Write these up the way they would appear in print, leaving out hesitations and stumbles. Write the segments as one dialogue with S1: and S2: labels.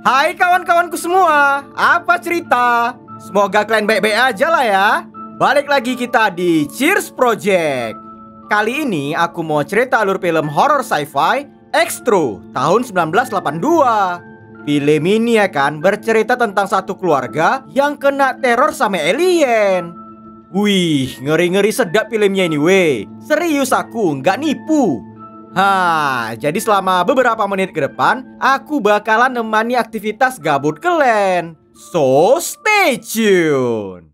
S1: Hai kawan-kawanku semua, apa cerita? Semoga kalian baik-baik aja lah ya. Balik lagi kita di Cheers Project. Kali ini aku mau cerita alur film horor sci-fi Extro tahun 1982. Film ini ya kan bercerita tentang satu keluarga yang kena teror sama alien. Wih, ngeri-ngeri sedap filmnya ini weh. Serius aku, nggak nipu. Jadi selama beberapa menit ke depan aku bakalan nemani aktivitas gabut kalian. So, stay tune.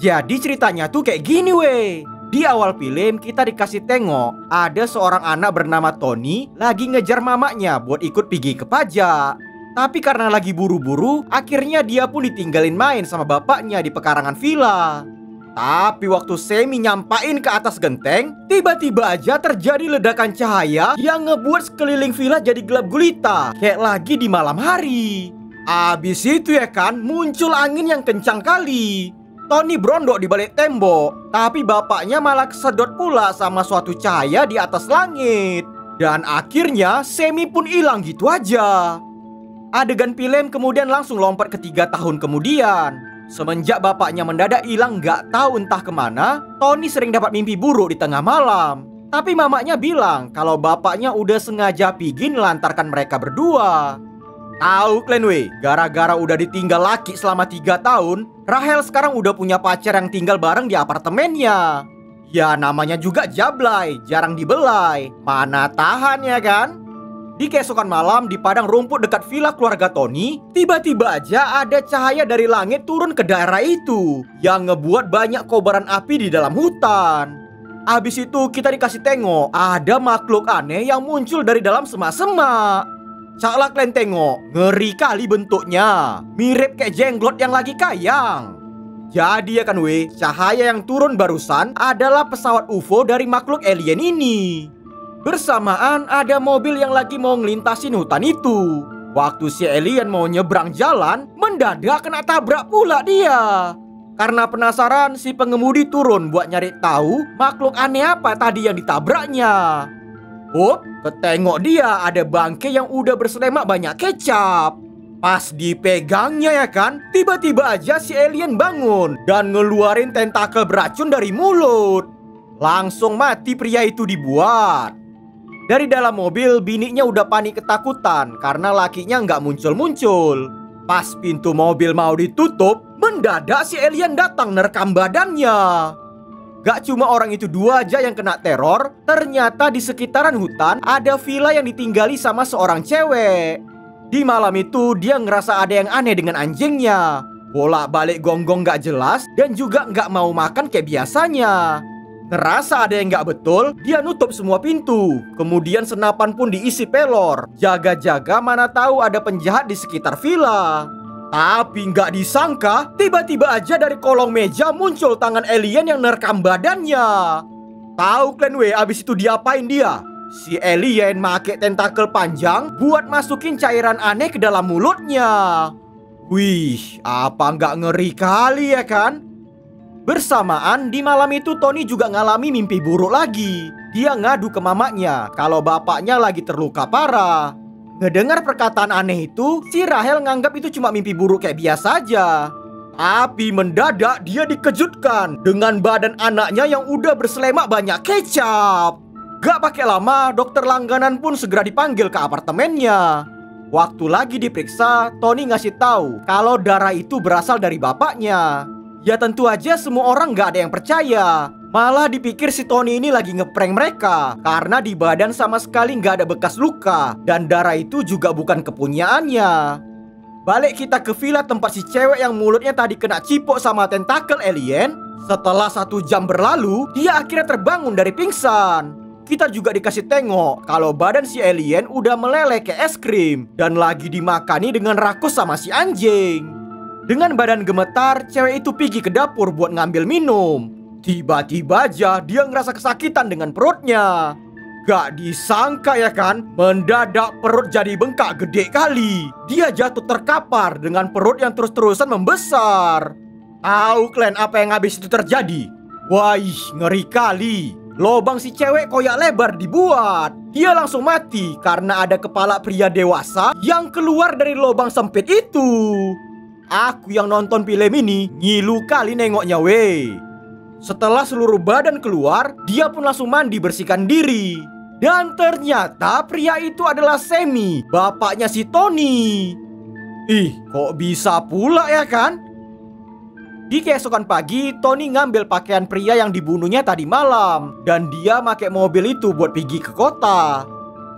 S1: Jadi ceritanya tuh kayak gini weh. Di awal film kita dikasih tengok ada seorang anak bernama Tony lagi ngejar mamanya buat ikut pergi ke pajak. Tapi karena lagi buru-buru, akhirnya dia pun ditinggalin main sama bapaknya di pekarangan villa. Tapi waktu Semi nyampain ke atas genteng, tiba-tiba aja terjadi ledakan cahaya yang ngebuat sekeliling villa jadi gelap gulita, kayak lagi di malam hari. Abis itu ya kan, muncul angin yang kencang kali. Tony berondok di balik tembok, tapi bapaknya malah kesedot pula sama suatu cahaya di atas langit. Dan akhirnya Semi pun hilang gitu aja. Adegan film kemudian langsung lompat ke 3 tahun kemudian. Semenjak bapaknya mendadak hilang gak tahu entah kemana, Tony sering dapat mimpi buruk di tengah malam. Tapi mamanya bilang kalau bapaknya udah sengaja pergi nelantarkan mereka berdua. Tahu kalian weh, gara-gara udah ditinggal laki selama 3 tahun, Rahel sekarang udah punya pacar yang tinggal bareng di apartemennya. Ya namanya juga jablay, jarang dibelai. Mana tahan ya kan? Di keesokan malam di padang rumput dekat villa keluarga Tony, tiba-tiba aja ada cahaya dari langit turun ke daerah itu yang ngebuat banyak kobaran api di dalam hutan. Habis itu kita dikasih tengok ada makhluk aneh yang muncul dari dalam semak-semak. Caklah kalian tengok, ngeri kali bentuknya, mirip kayak jenglot yang lagi kayang. Jadi ya kan weh, cahaya yang turun barusan adalah pesawat UFO dari makhluk alien ini. Bersamaan ada mobil yang lagi mau ngelintasin hutan itu. Waktu si alien mau nyebrang jalan, mendadak kena tabrak pula dia. Karena penasaran, si pengemudi turun buat nyari tahu makhluk aneh apa tadi yang ditabraknya. Ketengok dia ada bangke yang udah berselemak banyak kecap. Pas dipegangnya ya kan, tiba-tiba aja si alien bangun dan ngeluarin tentakel beracun dari mulut. Langsung mati pria itu dibuat. Dari dalam mobil, bininya udah panik ketakutan karena lakinya nggak muncul-muncul. Pas pintu mobil mau ditutup, mendadak si alien datang nerekam badannya. Gak cuma orang itu dua aja yang kena teror, ternyata di sekitaran hutan ada villa yang ditinggali sama seorang cewek. Di malam itu dia ngerasa ada yang aneh dengan anjingnya. Bolak-balik gonggong gak jelas dan juga nggak mau makan kayak biasanya. Ngerasa ada yang gak betul, dia nutup semua pintu. Kemudian senapan pun diisi pelor. Jaga-jaga mana tahu ada penjahat di sekitar villa. Tapi gak disangka, tiba-tiba aja dari kolong meja muncul tangan alien yang nerekam badannya. Tahu kalian weh, abis itu diapain dia? Si alien make tentakel panjang buat masukin cairan aneh ke dalam mulutnya. Wih, apa gak ngeri kali ya kan? Bersamaan di malam itu Tony juga ngalami mimpi buruk lagi. Dia ngadu ke mamanya kalau bapaknya lagi terluka parah. Ngedengar perkataan aneh itu, si Rahel nganggap itu cuma mimpi buruk kayak biasa aja. Tapi mendadak dia dikejutkan dengan badan anaknya yang udah berselemak banyak kecap. Gak pakai lama, dokter langganan pun segera dipanggil ke apartemennya. Waktu lagi diperiksa, Tony ngasih tahu kalau darah itu berasal dari bapaknya. Ya tentu aja semua orang gak ada yang percaya. Malah dipikir si Tony ini lagi ngeprank mereka karena di badan sama sekali gak ada bekas luka dan darah itu juga bukan kepunyaannya. Balik kita ke villa tempat si cewek yang mulutnya tadi kena cipok sama tentakel alien. Setelah 1 jam berlalu, dia akhirnya terbangun dari pingsan. Kita juga dikasih tengok kalau badan si alien udah meleleh kayak es krim dan lagi dimakani dengan rakus sama si anjing. Dengan badan gemetar, cewek itu pergi ke dapur buat ngambil minum. Tiba-tiba aja dia ngerasa kesakitan dengan perutnya. Gak disangka ya kan, mendadak perut jadi bengkak gede kali. Dia jatuh terkapar dengan perut yang terus-terusan membesar. Tahu kalian apa yang habis itu terjadi? Wah, ngeri kali. Lobang si cewek koyak lebar dibuat. Dia langsung mati karena ada kepala pria dewasa yang keluar dari lobang sempit itu. Aku yang nonton film ini ngilu kali nengoknya weh. Setelah seluruh badan keluar, dia pun langsung mandi bersihkan diri. Dan ternyata pria itu adalah Sammy, bapaknya si Tony. Kok bisa pula ya kan? Di keesokan pagi, Tony ngambil pakaian pria yang dibunuhnya tadi malam. Dan dia pakai mobil itu buat pergi ke kota.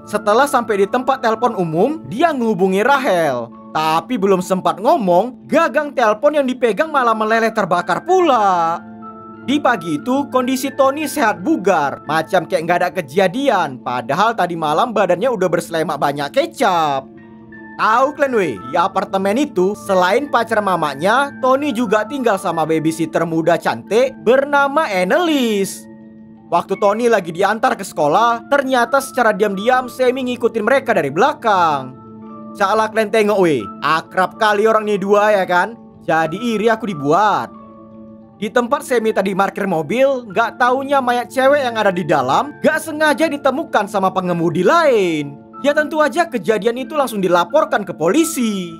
S1: Setelah sampai di tempat telepon umum, dia menghubungi Rahel. Tapi belum sempat ngomong, gagang telepon yang dipegang malah meleleh terbakar pula. Di pagi itu, kondisi Tony sehat bugar, macam kayak nggak ada kejadian. Padahal tadi malam badannya udah berselemak banyak kecap. Tahu kalian weh, di apartemen itu selain pacar mamanya, Tony juga tinggal sama babysitter muda cantik bernama Annelies. Waktu Tony lagi diantar ke sekolah, ternyata secara diam-diam Sammy ngikutin mereka dari belakang. Caklah kalian tengok weh, akrab kali orang ini dua ya kan? Jadi iri aku dibuat. Di tempat Sammy tadi parkir mobil, gak taunya mayat cewek yang ada di dalam gak sengaja ditemukan sama pengemudi lain. Ya tentu aja kejadian itu langsung dilaporkan ke polisi.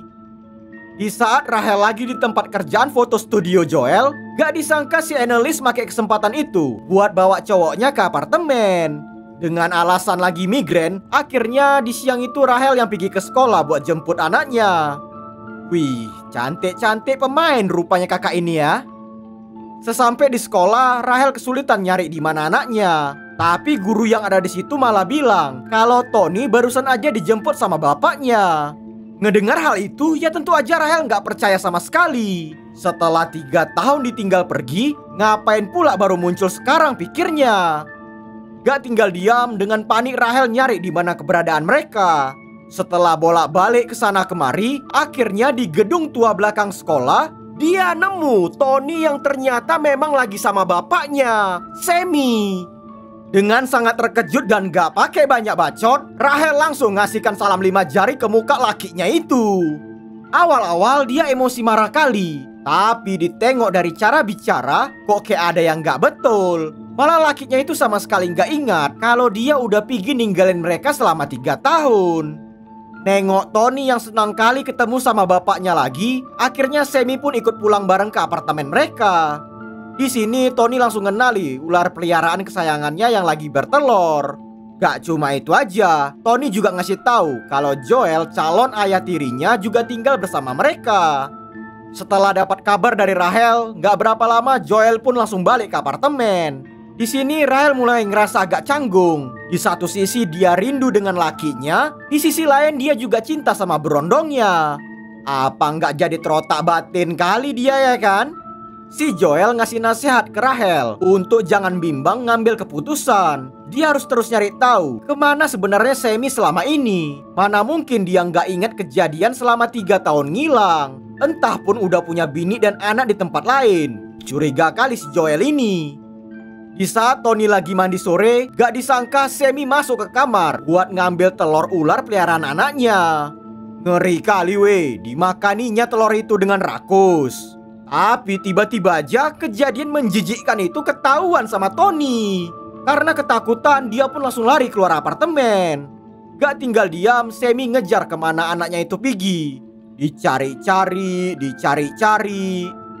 S1: Di saat Rahel lagi di tempat kerjaan foto studio Joel, gak disangka si Annelies pakai kesempatan itu buat bawa cowoknya ke apartemen. Dengan alasan lagi migrain, akhirnya di siang itu Rahel yang pergi ke sekolah buat jemput anaknya. Wih, cantik-cantik pemain rupanya kakak ini ya. Sesampai di sekolah, Rahel kesulitan nyari di mana anaknya. Tapi guru yang ada di situ malah bilang kalau Tony barusan aja dijemput sama bapaknya. Ngedengar hal itu, ya tentu aja Rahel nggak percaya sama sekali. Setelah 3 tahun ditinggal pergi, ngapain pula baru muncul sekarang pikirnya. Gak tinggal diam, dengan panik Rahel nyari di mana keberadaan mereka. Setelah bolak-balik ke sana kemari, akhirnya di gedung tua belakang sekolah, dia nemu Tony yang ternyata memang lagi sama bapaknya, Sammy. Dengan sangat terkejut dan gak pakai banyak bacot, Rahel langsung ngasihkan salam 5 jari ke muka lakinya itu. Awal-awal dia emosi marah kali, tapi ditengok dari cara bicara, kok kayak ada yang gak betul. Malah lakinya itu sama sekali gak ingat kalau dia udah pergi ninggalin mereka selama 3 tahun. Nengok Tony yang senang kali ketemu sama bapaknya lagi, akhirnya Sammy pun ikut pulang bareng ke apartemen mereka. Di sini Tony langsung ngenali ular peliharaan kesayangannya yang lagi bertelur. Gak cuma itu aja, Tony juga ngasih tahu kalau Joel, calon ayah tirinya, juga tinggal bersama mereka. Setelah dapat kabar dari Rahel, gak berapa lama Joel pun langsung balik ke apartemen. Di sini Rahel mulai ngerasa agak canggung. Di satu sisi dia rindu dengan lakinya, di sisi lain dia juga cinta sama berondongnya. Apa nggak jadi terotak batin kali dia ya kan? Si Joel ngasih nasihat ke Rahel untuk jangan bimbang ngambil keputusan. Dia harus terus nyari tahu kemana sebenarnya Sammy selama ini. Mana mungkin dia nggak ingat kejadian selama 3 tahun ngilang. Entah pun udah punya bini dan anak di tempat lain. Curiga kali si Joel ini. Di saat Tony lagi mandi sore, gak disangka Sammy masuk ke kamar buat ngambil telur ular peliharaan anaknya. Ngeri kali weh, dimakaninya telur itu dengan rakus. Tapi tiba-tiba aja kejadian menjijikkan itu ketahuan sama Tony. Karena ketakutan dia pun langsung lari keluar apartemen. Gak tinggal diam, Sammy ngejar kemana anaknya itu pergi. Dicari-cari.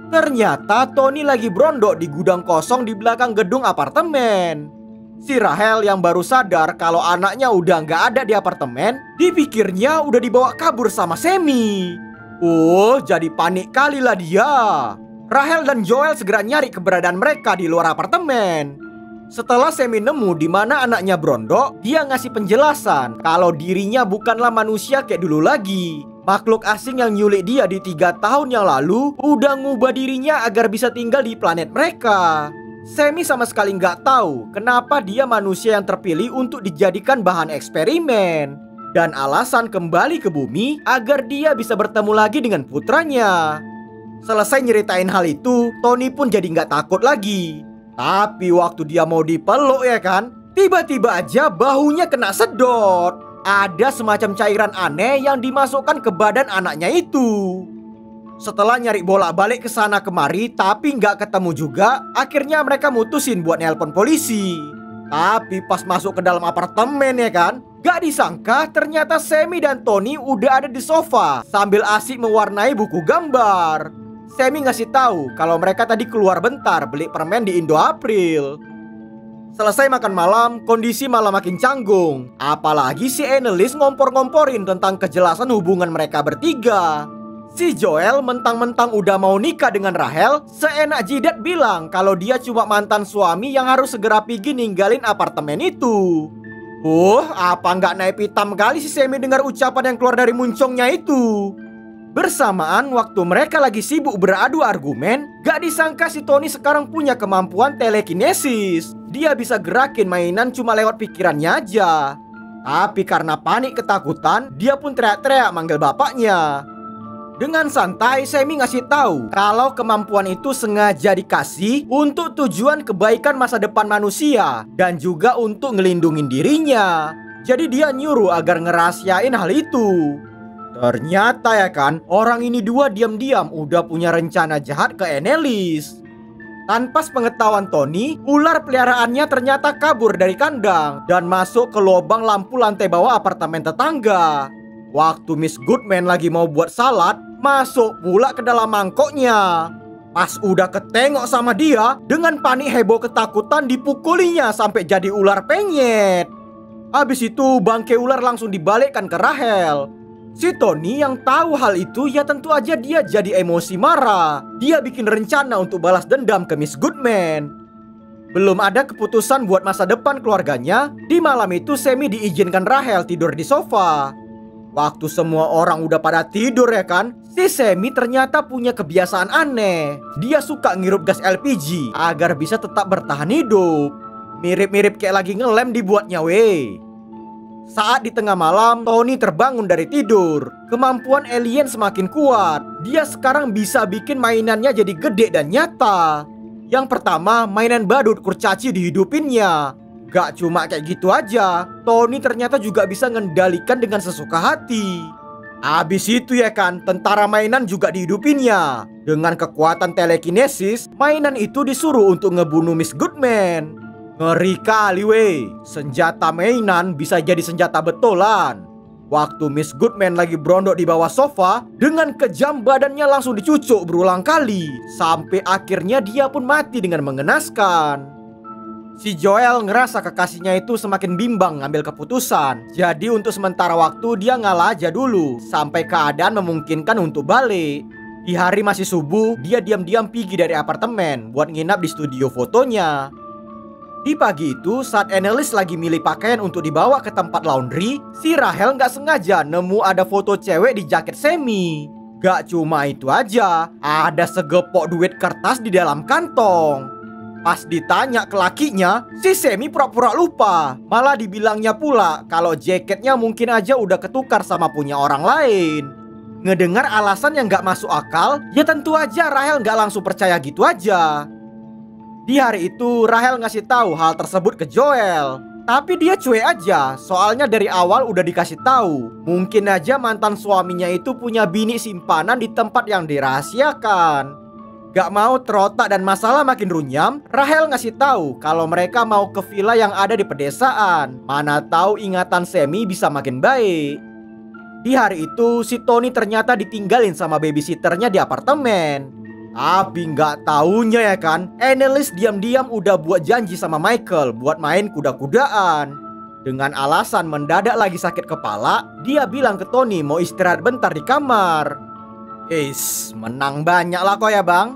S1: Ternyata Tony lagi berondok di gudang kosong di belakang gedung apartemen. Si Rahel yang baru sadar kalau anaknya udah gak ada di apartemen, dipikirnya udah dibawa kabur sama Sammy. Oh, jadi panik kali lah dia. Rahel dan Joel segera nyari keberadaan mereka di luar apartemen. Setelah Sammy nemu di mana anaknya berondok, dia ngasih penjelasan kalau dirinya bukanlah manusia kayak dulu lagi. Makhluk asing yang nyulik dia di 3 tahun yang lalu udah ngubah dirinya agar bisa tinggal di planet mereka. Sammy sama sekali nggak tahu kenapa dia manusia yang terpilih untuk dijadikan bahan eksperimen. Dan alasan kembali ke bumi agar dia bisa bertemu lagi dengan putranya. Selesai nyeritain hal itu, Tony pun jadi nggak takut lagi. Tapi waktu dia mau dipeluk ya kan, tiba-tiba aja bahunya kena sedot. Ada semacam cairan aneh yang dimasukkan ke badan anaknya itu. Setelah nyari bolak-balik ke sana kemari tapi nggak ketemu juga, akhirnya mereka mutusin buat nelpon polisi. Tapi pas masuk ke dalam apartemen ya kan, gak disangka ternyata Sammy dan Tony udah ada di sofa sambil asik mewarnai buku gambar. Sammy ngasih tahu kalau mereka tadi keluar bentar beli permen di Indo April. Selesai makan malam, kondisi malah makin canggung. Apalagi si Annelies ngompor-ngomporin tentang kejelasan hubungan mereka bertiga. Si Joel mentang-mentang udah mau nikah dengan Rahel, seenak jidat bilang kalau dia cuma mantan suami yang harus segera pergi ninggalin apartemen itu. Apa nggak naik pitam kali si Sammy dengar ucapan yang keluar dari muncungnya itu. Bersamaan waktu mereka lagi sibuk beradu argumen, gak disangka si Tony sekarang punya kemampuan telekinesis. Dia bisa gerakin mainan cuma lewat pikirannya aja. Tapi karena panik ketakutan, dia pun teriak-teriak manggil bapaknya. Dengan santai, Sammy ngasih tahu kalau kemampuan itu sengaja dikasih untuk tujuan kebaikan masa depan manusia dan juga untuk ngelindungin dirinya. Jadi dia nyuruh agar ngerahasiain hal itu. Ternyata ya kan, orang ini dua diam-diam udah punya rencana jahat ke Annelies. Tanpa sepengetahuan Tony, ular peliharaannya ternyata kabur dari kandang dan masuk ke lubang lampu lantai bawah apartemen tetangga. Waktu Miss Goodman lagi mau buat salad, masuk pula ke dalam mangkoknya. Pas udah ketengok sama dia, dengan panik heboh ketakutan dipukulinya sampai jadi ular penyet. Habis itu bangkai ular langsung dibalikkan ke Rahel. Si Tony yang tahu hal itu ya tentu aja dia jadi emosi marah. Dia bikin rencana untuk balas dendam ke Miss Goodman. Belum ada keputusan buat masa depan keluarganya. Di malam itu Sammy diizinkan Rahel tidur di sofa. Waktu semua orang udah pada tidur ya kan, si Sammy ternyata punya kebiasaan aneh. Dia suka ngirup gas LPG agar bisa tetap bertahan hidup. Mirip-mirip kayak lagi ngelem dibuatnya weh. Saat di tengah malam, Tony terbangun dari tidur. Kemampuan alien semakin kuat. Dia sekarang bisa bikin mainannya jadi gede dan nyata. Yang pertama, mainan badut kurcaci dihidupinnya. Gak cuma kayak gitu aja, Tony ternyata juga bisa ngendalikan dengan sesuka hati. Abis itu ya kan, tentara mainan juga dihidupinnya. Dengan kekuatan telekinesis, mainan itu disuruh untuk ngebunuh Miss Goodman. Ngeri kali weh, senjata mainan bisa jadi senjata betulan. Waktu Miss Goodman lagi berondok di bawah sofa, dengan kejam badannya langsung dicucuk berulang kali. Sampai akhirnya dia pun mati dengan mengenaskan. Si Joel ngerasa kekasihnya itu semakin bimbang ngambil keputusan. Jadi untuk sementara waktu dia ngalah aja dulu sampai keadaan memungkinkan untuk balik. Di hari masih subuh, dia diam-diam pergi dari apartemen buat nginap di studio fotonya. Di pagi itu saat Annelies lagi milih pakaian untuk dibawa ke tempat laundry, si Rahel nggak sengaja nemu ada foto cewek di jaket Sammy. Gak cuma itu aja, ada segepok duit kertas di dalam kantong. Pas ditanya ke lakinya, si Sammy pura-pura lupa. Malah dibilangnya pula kalau jaketnya mungkin aja udah ketukar sama punya orang lain. Ngedengar alasan yang gak masuk akal, ya tentu aja Rahel gak langsung percaya gitu aja. Di hari itu Rahel ngasih tahu hal tersebut ke Joel. Tapi dia cuek aja, soalnya dari awal udah dikasih tahu. Mungkin aja mantan suaminya itu punya bini simpanan di tempat yang dirahasiakan. Gak mau terotak dan masalah makin runyam, Rahel ngasih tahu kalau mereka mau ke villa yang ada di pedesaan. Mana tahu ingatan Sammy bisa makin baik. Di hari itu, si Tony ternyata ditinggalin sama babysitternya di apartemen. Tapi nggak taunya ya kan, Annelies diam-diam udah buat janji sama Michael buat main kuda-kudaan. Dengan alasan mendadak lagi sakit kepala, dia bilang ke Tony mau istirahat bentar di kamar. Menang banyak lah kok ya bang.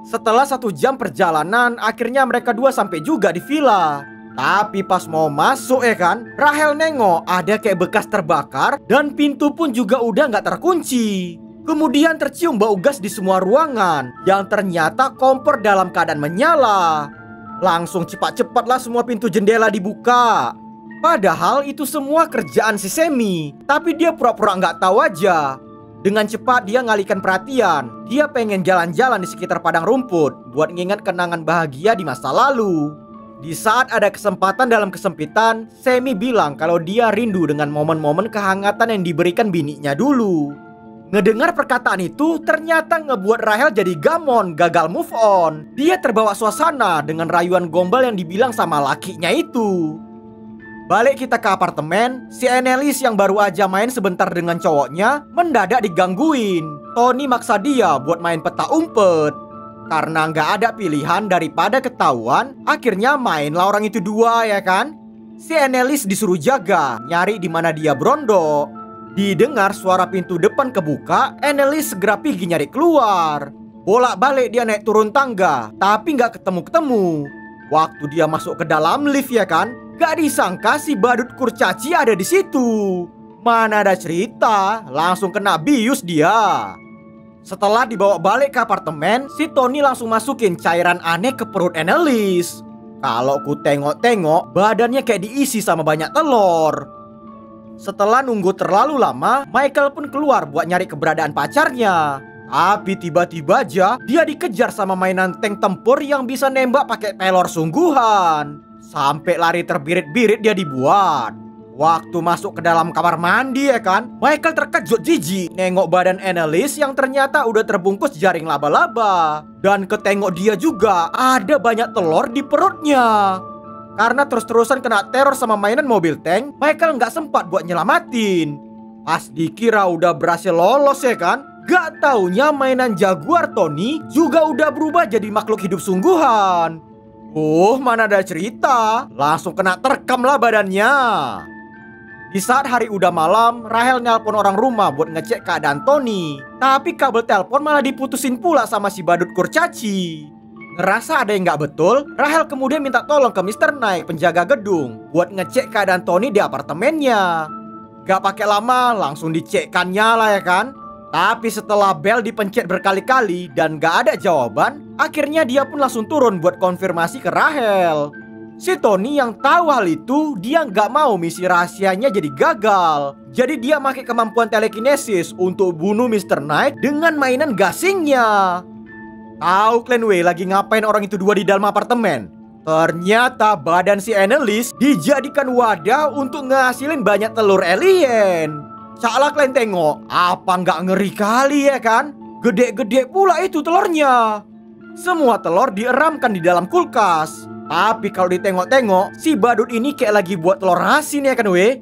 S1: Setelah 1 jam perjalanan, akhirnya mereka dua sampai juga di villa. Tapi pas mau masuk ya kan, Rahel nengok ada kayak bekas terbakar dan pintu pun juga udah nggak terkunci. Kemudian tercium bau gas di semua ruangan yang ternyata kompor dalam keadaan menyala. Langsung cepat-cepatlah semua pintu jendela dibuka. Padahal itu semua kerjaan si Sammy, tapi dia pura-pura nggak tahu aja. Dengan cepat dia ngalihkan perhatian. Dia pengen jalan-jalan di sekitar padang rumput buat ngingat kenangan bahagia di masa lalu. Di saat ada kesempatan dalam kesempitan, Sammy bilang kalau dia rindu dengan momen-momen kehangatan yang diberikan bininya dulu. Ngedengar perkataan itu ternyata ngebuat Rahel jadi gamon, gagal move on. Dia terbawa suasana dengan rayuan gombal yang dibilang sama lakinya itu. Balik kita ke apartemen, si Annelies yang baru aja main sebentar dengan cowoknya mendadak digangguin. Tony maksa dia buat main peta umpet. Karena nggak ada pilihan daripada ketahuan, akhirnya mainlah orang itu dua ya kan. Si Annelies disuruh jaga, nyari di mana dia berondok. Didengar suara pintu depan kebuka, Annelies segera pergi nyari keluar. Bolak-balik dia naik turun tangga, tapi nggak ketemu-ketemu. Waktu dia masuk ke dalam lift ya kan, gak disangka si badut kurcaci ada di situ. Mana ada cerita, langsung kena bius dia. Setelah dibawa balik ke apartemen, si Tony langsung masukin cairan aneh ke perut Annelies. Kalau ku tengok-tengok, badannya kayak diisi sama banyak telur. Setelah nunggu terlalu lama, Michael pun keluar buat nyari keberadaan pacarnya. Tapi tiba-tiba aja dia dikejar sama mainan tank tempur yang bisa nembak pakai pelor sungguhan. Sampai lari terbirit-birit dia dibuat. Waktu masuk ke dalam kamar mandi ya kan, Michael terkejut jijik nengok badan Annelies yang ternyata udah terbungkus jaring laba-laba. Dan ketengok dia juga ada banyak telur di perutnya. Karena terus-terusan kena teror sama mainan mobil tank, Michael nggak sempat buat nyelamatin. Pas dikira udah berhasil lolos ya kan, gak taunya mainan Jaguar Tony juga udah berubah jadi makhluk hidup sungguhan. Mana ada cerita, langsung kena terkam lah badannya. Di saat hari udah malam, Rahel nelpon orang rumah buat ngecek keadaan Tony. Tapi kabel telepon malah diputusin pula sama si badut kurcaci. Ngerasa ada yang gak betul, Rahel kemudian minta tolong ke Mr. Knight, penjaga gedung, buat ngecek keadaan Tony di apartemennya. Gak pakai lama, langsung dicekkannya lah ya kan. Tapi setelah bel dipencet berkali-kali dan gak ada jawaban, akhirnya dia pun langsung turun buat konfirmasi ke Rahel. Si Tony yang tahu hal itu, dia gak mau misi rahasianya jadi gagal. Jadi dia pakai kemampuan telekinesis untuk bunuh Mr. Knight dengan mainan gasingnya. Tahu Clanway lagi ngapain orang itu dua di dalam apartemen? Ternyata badan si Annelies dijadikan wadah untuk ngehasilin banyak telur alien. Caklah kalian tengok, apa nggak ngeri kali ya kan? Gede-gede pula itu telurnya. Semua telur dieramkan di dalam kulkas. Tapi kalau ditengok-tengok, si badut ini kayak lagi buat telur asin ya kan weh?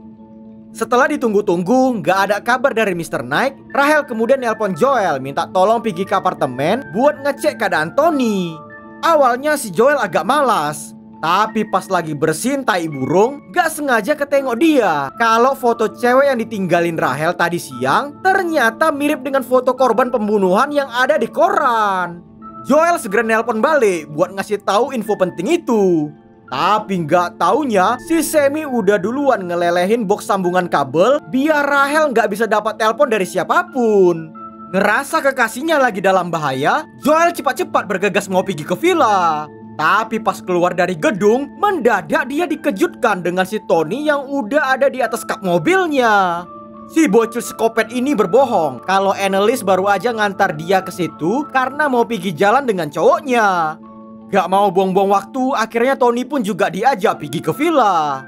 S1: Setelah ditunggu-tunggu, nggak ada kabar dari Mr. Knight, Rahel kemudian nelpon Joel minta tolong pergi ke apartemen buat ngecek keadaan Tony. Awalnya si Joel agak malas. Tapi pas lagi bersihin tai burung, gak sengaja ketengok dia kalau foto cewek yang ditinggalin Rahel tadi siang ternyata mirip dengan foto korban pembunuhan yang ada di koran. Joel segera nelpon balik buat ngasih tahu info penting itu. Tapi gak taunya si Sammy udah duluan ngelelehin box sambungan kabel biar Rahel gak bisa dapat telepon dari siapapun. Ngerasa kekasihnya lagi dalam bahaya, Joel cepat-cepat bergegas mau pergi ke villa. Tapi pas keluar dari gedung, mendadak dia dikejutkan dengan si Tony yang udah ada di atas kap mobilnya. Si bocil psikopat ini berbohong kalau Annelies baru aja ngantar dia ke situ karena mau pergi jalan dengan cowoknya. Gak mau buang-buang waktu, akhirnya Tony pun juga diajak pergi ke villa.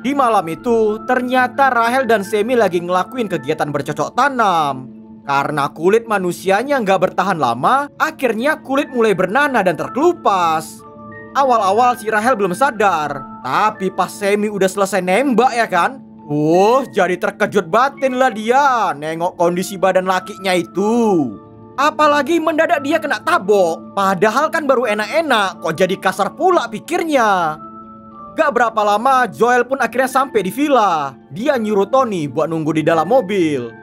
S1: Di malam itu, ternyata Rahel dan Sammy lagi ngelakuin kegiatan bercocok tanam. Karena kulit manusianya nggak bertahan lama, akhirnya kulit mulai bernanah dan terkelupas. Awal-awal si Rahel belum sadar, tapi pas Sammy udah selesai nembak ya kan, jadi terkejut batin lah dia nengok kondisi badan lakinya itu. Apalagi mendadak dia kena tabok, padahal kan baru enak-enak, kok jadi kasar pula pikirnya. Gak berapa lama Joel pun akhirnya sampai di villa. Dia nyuruh Tony buat nunggu di dalam mobil.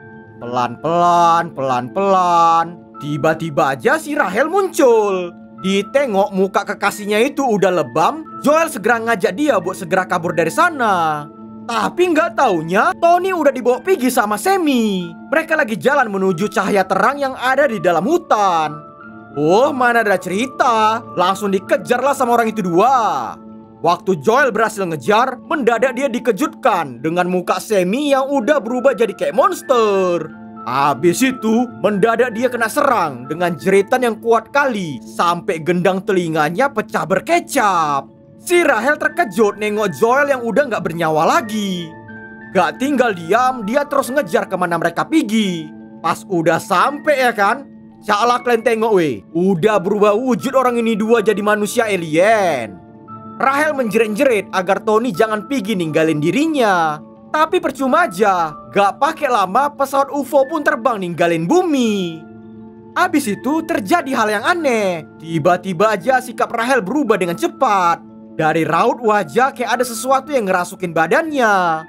S1: Pelan-pelan, tiba-tiba aja si Rahel muncul. Ditengok muka kekasihnya itu udah lebam, Joel segera ngajak dia buat segera kabur dari sana. Tapi nggak taunya Tony udah dibawa pergi sama Sammy. Mereka lagi jalan menuju cahaya terang yang ada di dalam hutan. Mana ada cerita, langsung dikejarlah sama orang itu dua. Waktu Joel berhasil ngejar, mendadak dia dikejutkan dengan muka Sammy yang udah berubah jadi kayak monster. Habis itu, mendadak dia kena serang dengan jeritan yang kuat kali sampai gendang telinganya pecah berkecap. Si Rahel terkejut nengok Joel yang udah gak bernyawa lagi. Gak tinggal diam, dia terus ngejar kemana mereka pergi. Pas udah sampai ya kan, caklah kalian tengok weh, udah berubah wujud orang ini dua jadi manusia alien. Rahel menjerit-jerit agar Tony jangan pergi ninggalin dirinya. Tapi percuma aja, gak pakai lama pesawat UFO pun terbang ninggalin bumi. Abis itu terjadi hal yang aneh. Tiba-tiba aja sikap Rahel berubah dengan cepat. Dari raut wajah kayak ada sesuatu yang ngerasukin badannya.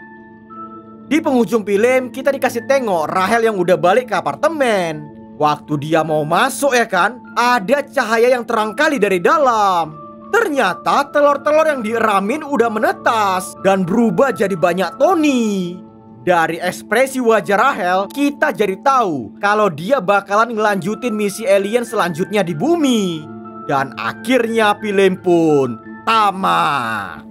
S1: Di penghujung film kita dikasih tengok Rahel yang udah balik ke apartemen. Waktu dia mau masuk ya kan, ada cahaya yang terang kali dari dalam. Ternyata telur-telur yang dieramin udah menetas dan berubah jadi banyak Tony. Dari ekspresi wajah Rahel, kita jadi tahu kalau dia bakalan ngelanjutin misi alien selanjutnya di bumi. Dan akhirnya film pun tamat.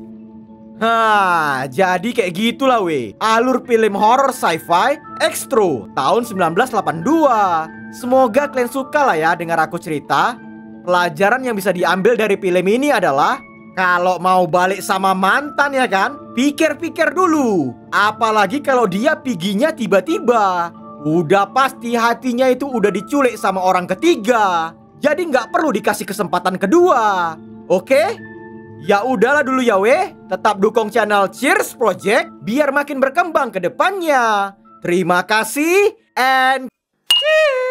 S1: Jadi kayak gitulah weh alur film horor sci-fi Extro tahun 1982. Semoga kalian suka lah ya dengar aku cerita. Pelajaran yang bisa diambil dari film ini adalah kalau mau balik sama mantan ya kan, pikir-pikir dulu. Apalagi kalau dia piginya tiba-tiba. Udah pasti hatinya itu udah diculik sama orang ketiga. Jadi nggak perlu dikasih kesempatan kedua. Oke? Ya udahlah dulu ya weh. Tetap dukung channel Cheers Project biar makin berkembang ke depannya. Terima kasih and cheers.